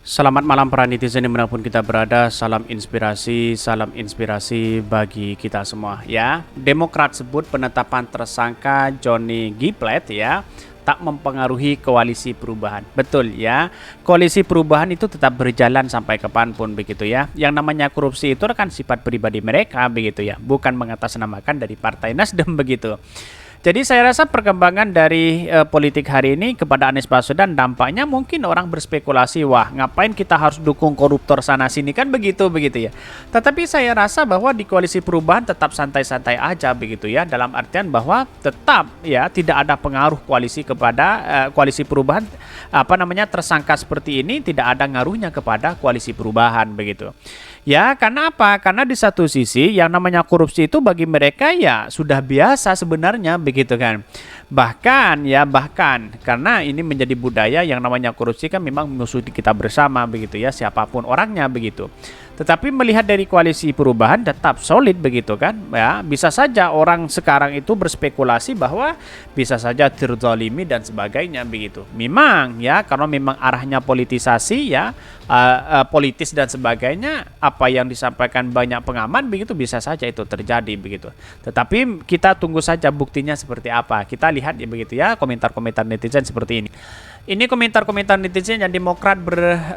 Selamat malam para netizen dimanapun kita berada. Salam inspirasi bagi kita semua ya. Demokrat sebut penetapan tersangka Johnny G. Plate ya tak mempengaruhi koalisi perubahan. Betul ya, koalisi perubahan itu tetap berjalan sampai kapanpun begitu ya. Yang namanya korupsi itu kan sifat pribadi mereka begitu ya, bukan mengatasnamakan dari Partai Nasdem begitu. Jadi saya rasa perkembangan dari politik hari ini kepada Anies Baswedan dampaknya mungkin orang berspekulasi, wah ngapain kita harus dukung koruptor sana sini kan begitu ya. Tetapi saya rasa bahwa di koalisi perubahan tetap santai-santai aja begitu ya, dalam artian bahwa tetap ya tidak ada pengaruh koalisi kepada koalisi perubahan tersangka seperti ini tidak ada ngaruhnya kepada koalisi perubahan begitu. Ya, karena apa? Karena di satu sisi yang namanya korupsi itu bagi mereka ya sudah biasa sebenarnya begitu kan. Bahkan karena ini menjadi budaya yang namanya korupsi kan memang musuh kita bersama begitu ya, siapapun orangnya begitu. Tetapi melihat dari koalisi perubahan tetap solid begitu kan ya, bisa saja orang sekarang itu berspekulasi bahwa bisa saja terzalimi dan sebagainya begitu. Memang ya, karena memang arahnya politisasi ya, politis dan sebagainya, apa yang disampaikan banyak pengamat begitu bisa saja itu terjadi begitu. Tetapi kita tunggu saja buktinya seperti apa. Kita lihat ya begitu ya, komentar-komentar netizen seperti ini. Ini komentar-komentar netizen yang Demokrat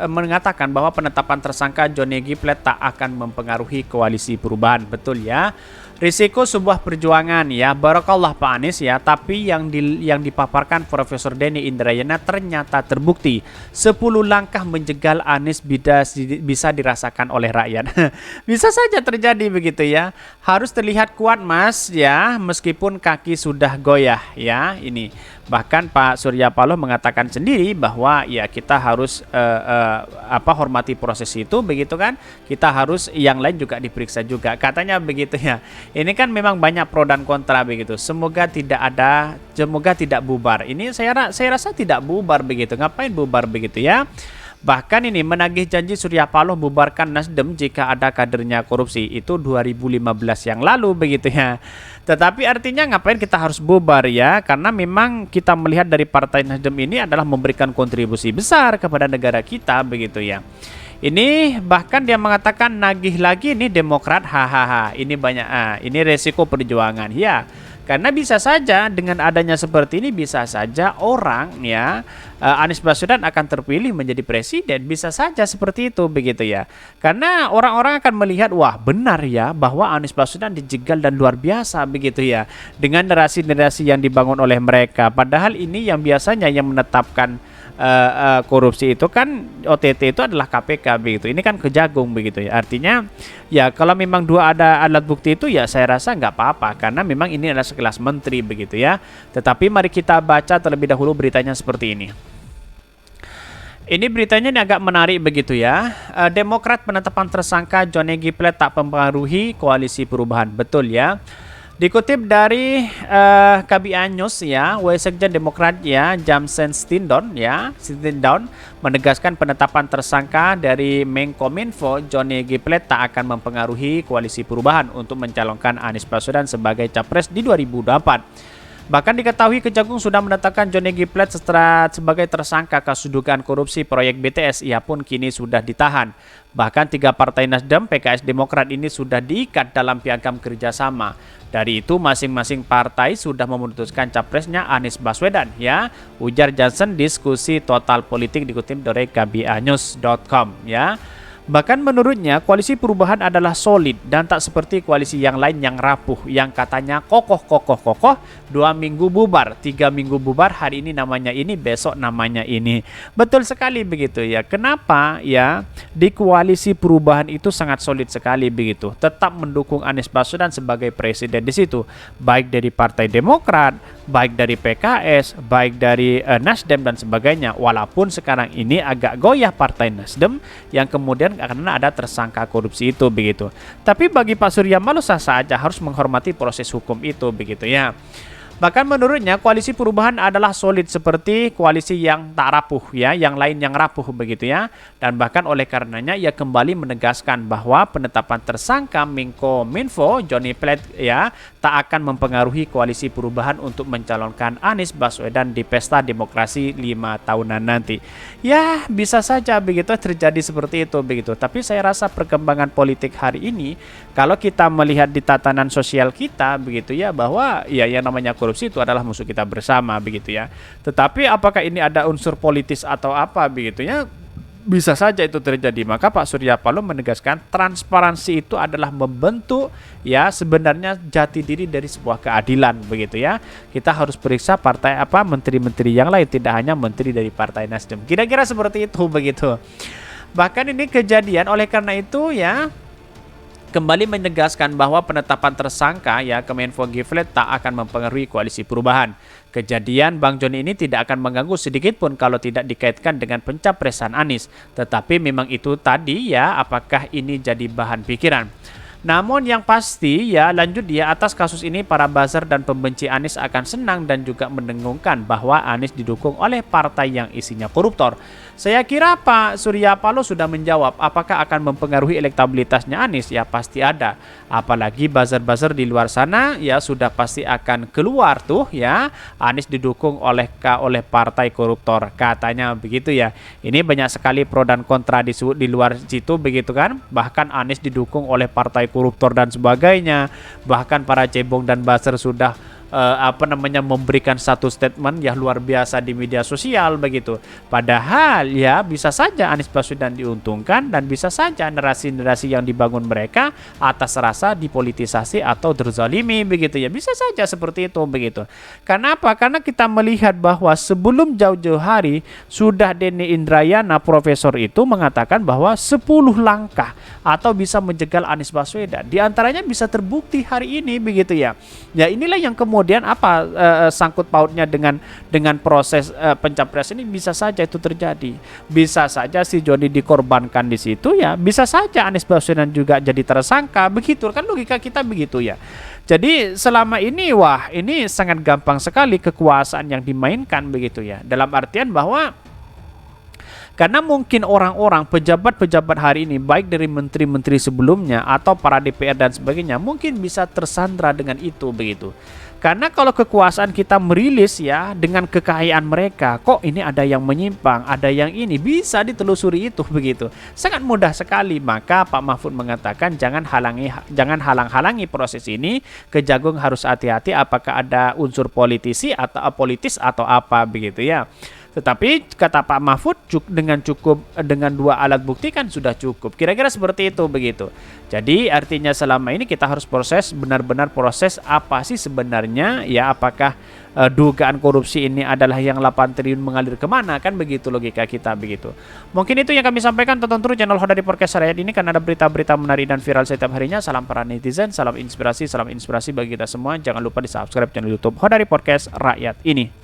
mengatakan bahwa penetapan tersangka Johnny G. Plate tak akan mempengaruhi koalisi perubahan. Betul ya. Risiko sebuah perjuangan ya, barakallah Pak Anies ya, tapi yang dipaparkan Profesor Denny Indrayana ternyata terbukti 10 langkah menjegal Anies bisa dirasakan oleh rakyat. Bisa saja terjadi begitu ya. Harus terlihat kuat Mas ya, meskipun kaki sudah goyah ya ini. Bahkan Pak Surya Paloh mengatakan sendiri bahwa ya kita harus hormati proses itu begitu kan. Kita harus yang lain juga diperiksa juga. Katanya begitu ya. Ini kan memang banyak pro dan kontra begitu. Semoga tidak bubar. Ini saya rasa tidak bubar begitu. Ngapain bubar begitu ya? Bahkan ini menagih janji Surya Paloh bubarkan Nasdem jika ada kadernya korupsi. Itu 2015 yang lalu begitu ya. Tetapi artinya ngapain kita harus bubar ya? Karena memang kita melihat dari Partai Nasdem ini adalah memberikan kontribusi besar kepada negara kita begitu ya. Ini bahkan dia mengatakan nagih lagi nih Demokrat, hahaha. Ini banyak, ini resiko perjuangan ya. Karena bisa saja dengan adanya seperti ini bisa saja orang ya Anies Baswedan akan terpilih menjadi presiden, bisa saja seperti itu begitu ya. Karena orang-orang akan melihat wah benar ya bahwa Anies Baswedan dijegal dan luar biasa begitu ya dengan narasi-narasi yang dibangun oleh mereka. Padahal ini yang biasanya yang menetapkan korupsi itu kan OTT itu adalah KPK begitu. Ini kan kejagung begitu ya. Artinya ya kalau memang ada alat bukti itu ya saya rasa nggak apa-apa karena memang ini adalah sekelas menteri begitu ya. Tetapi mari kita baca terlebih dahulu beritanya seperti ini. Ini beritanya ini agak menarik begitu ya. Demokrat penetapan tersangka Johnny G. Plate tak mempengaruhi koalisi perubahan. Betul ya. Dikutip dari KBA News ya, Wasekjen Demokrat ya, Jamsen Stindon menegaskan penetapan tersangka dari Menkominfo Johnny G. Plate tak akan mempengaruhi koalisi perubahan untuk mencalonkan Anies Baswedan sebagai capres di 2024. Bahkan diketahui Kejagung sudah menetapkan Johnny G. Plate sebagai tersangka kasus dugaan korupsi proyek BTS. Ia pun kini sudah ditahan. Bahkan 3 partai Nasdem, PKS, Demokrat ini sudah diikat dalam piagam kerjasama. Dari itu masing-masing partai sudah memutuskan capresnya Anies Baswedan ya. Ujar Johnson diskusi total politik dikutip dari kbanews.com ya. Bahkan menurutnya koalisi perubahan adalah solid dan tak seperti koalisi yang lain yang rapuh yang katanya kokoh 2 minggu bubar, 3 minggu bubar, hari ini namanya ini, besok namanya ini. Betul sekali begitu ya. Kenapa ya di koalisi perubahan itu sangat solid sekali begitu. Tetap mendukung Anies Baswedan sebagai presiden di situ. Baik dari Partai Demokrat, baik dari PKS, baik dari Nasdem dan sebagainya. Walaupun sekarang ini agak goyah Partai Nasdem yang kemudian karena ada tersangka korupsi itu begitu. Tapi bagi Pak Surya Paloh sah saja harus menghormati proses hukum itu begitu ya. Bahkan menurutnya koalisi perubahan adalah solid seperti koalisi yang tak rapuh ya, yang lain yang rapuh begitu ya. Dan bahkan oleh karenanya ia kembali menegaskan bahwa penetapan tersangka Menko-Minfo Johnny Plate ya tak akan mempengaruhi koalisi perubahan untuk mencalonkan Anies Baswedan di pesta demokrasi 5 tahunan nanti. Ya, bisa saja begitu terjadi seperti itu begitu. Tapi saya rasa perkembangan politik hari ini kalau kita melihat di tatanan sosial kita begitu ya, bahwa ya yang namanya korupsi itu adalah musuh kita bersama begitu ya. Tetapi apakah ini ada unsur politis atau apa begitu ya? Bisa saja itu terjadi. Maka Pak Surya Paloh menegaskan transparansi itu adalah membentuk ya sebenarnya jati diri dari sebuah keadilan begitu ya. Kita harus periksa partai apa, menteri-menteri yang lain, tidak hanya menteri dari Partai Nasdem. Kira-kira seperti itu begitu. Bahkan ini kejadian oleh karena itu ya kembali menegaskan bahwa penetapan tersangka ya Kemenfo Giflet tak akan mempengaruhi koalisi perubahan. Kejadian Bang Joni ini tidak akan mengganggu sedikit pun kalau tidak dikaitkan dengan pencapresan Anies. Tetapi memang itu tadi ya, apakah ini jadi bahan pikiran. Namun yang pasti ya lanjut ya, atas kasus ini para buzzer dan pembenci Anies akan senang dan juga mendengungkan bahwa Anies didukung oleh partai yang isinya koruptor. Saya kira Pak Surya Paloh sudah menjawab apakah akan mempengaruhi elektabilitasnya Anies, ya pasti ada. Apalagi buzzer-buzzer di luar sana ya sudah pasti akan keluar tuh ya Anies didukung oleh partai koruptor katanya begitu ya. Ini banyak sekali pro dan kontra di luar situ begitu kan. Bahkan Anies didukung oleh partai koruptor dan sebagainya. Bahkan para cebong dan buzzer sudah memberikan satu statement yang luar biasa di media sosial begitu. Padahal ya bisa saja Anies Baswedan diuntungkan dan bisa saja narasi-narasi yang dibangun mereka atas rasa dipolitisasi atau terzalimi begitu ya. Bisa saja seperti itu begitu. Karena apa? Karena kita melihat bahwa sebelum jauh-jauh hari sudah Denny Indrayana profesor itu mengatakan bahwa 10 langkah atau bisa menjegal Anies Baswedan. Di antaranya bisa terbukti hari ini begitu ya. Ya inilah yang kemudian sangkut pautnya dengan proses pencapresan ini. Bisa saja itu terjadi. Bisa saja si Joni dikorbankan di situ ya. Bisa saja Anies Baswedan juga jadi tersangka. Begitu kan logika kita begitu ya. Jadi selama ini wah ini sangat gampang sekali kekuasaan yang dimainkan begitu ya. Dalam artian bahwa karena mungkin orang-orang pejabat-pejabat hari ini baik dari menteri-menteri sebelumnya atau para DPR dan sebagainya mungkin bisa tersandra dengan itu begitu. Karena kalau kekuasaan kita merilis ya dengan kekayaan mereka, kok ini ada yang menyimpang, ada yang ini bisa ditelusuri itu begitu. Sangat mudah sekali. Maka Pak Mahfud mengatakan jangan halang-halangi proses ini. Kejagung harus hati-hati apakah ada unsur politisi atau apolitis atau apa begitu ya. Tetapi kata Pak Mahfud dengan 2 alat bukti kan sudah cukup. Kira-kira seperti itu begitu. Jadi artinya selama ini kita harus proses benar-benar proses apa sih sebenarnya ya, apakah dugaan korupsi ini adalah yang 8 triliun mengalir kemana, kan begitu logika kita begitu. Mungkin itu yang kami sampaikan. Tonton terus channel Hodari Podcast Rakyat ini kan ada berita-berita menarik dan viral setiap harinya. Salam para netizen, salam inspirasi bagi kita semua. Jangan lupa di subscribe channel YouTube Hodari Podcast Rakyat ini.